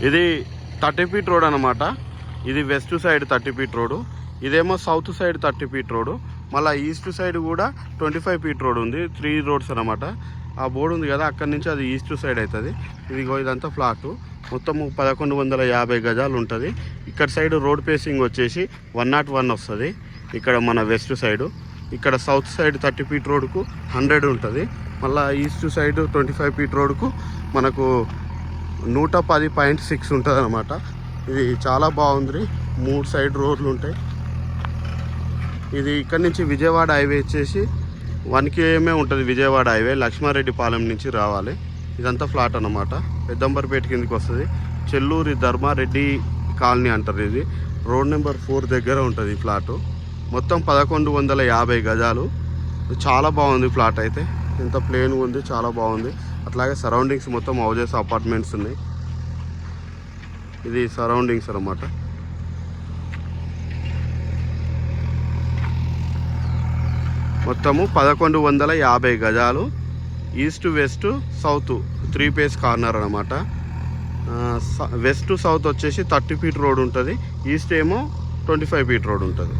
ఇది 30 feet road అనమాట. ఇది వెస్ట్ సైడ్ 30 ఫీట్ రోడ్, ఇదేమో సౌత్ సైడ్ 30 ఫీట్ రోడ్, మళ్ళీ ఈస్ట్ సైడ్ కూడా 25 ఫీట్ రోడ్ ఉంది. 3 రోడ్స్ అనమాట. ఆ బోర్డు ఉంది కదా, అక్కడి నుంచి అది ఈస్ట్ సైడ్ అవుతుంది. ఇదంతా ఫ్లాట్ మొత్తం 1150 గజాలు ఉంటుంది. ఇక్కడ సైడ్ రోడ్ పేసింగ్ వచ్చేసి 101 వస్తుంది. ఇక్కడ మన వెస్ట్ సైడు, ఇక్కడ సౌత్ సైడ్ 30 ఫీట్ రోడ్కు 100 ఉంటుంది. మళ్ళీ ఈస్ట్ సైడ్ 25 ఫీట్ రోడ్కు మనకు 110.6 ఉంటుంది అనమాట. ఇది చాలా బాగుంది. 3 సైడ్ రోడ్లు ఉంటాయి. ఇది ఇక్కడ నుంచి విజయవాడ హైవే వచ్చేసి 1 km ఉంటుంది. విజయవాడ హైవే లక్ష్మారెడ్డిపాలెం నుంచి రావాలి. ఇదంతా ఫ్లాట్ అనమాట. పెద్దంబర్పేట కిందకి వస్తుంది. చెల్లూరి ధర్మారెడ్డి కాలనీ అంటారు. ఇది రోడ్ నెంబర్ 4 దగ్గర ఉంటుంది ఈ ఫ్లాటు. మొత్తం 1150 గజాలు. చాలా బాగుంది ఫ్లాట్ అయితే. ఎంత ప్లేన్ ఉంది, చాలా బాగుంది. అట్లాగే సరౌండింగ్స్ మొత్తం హౌజెస్, అపార్ట్మెంట్స్ ఉన్నాయి. ఇది సరౌండింగ్స్ అన్నమాట. మొత్తము 1150 గజాలు. East west south 3 face corner అనమాట. వెస్ట్ సౌత్ వచ్చేసి 30 ఫీట్ రోడ్ ఉంటుంది. ఈస్ట్ ఏమో 25 ఫీట్ రోడ్ ఉంటుంది.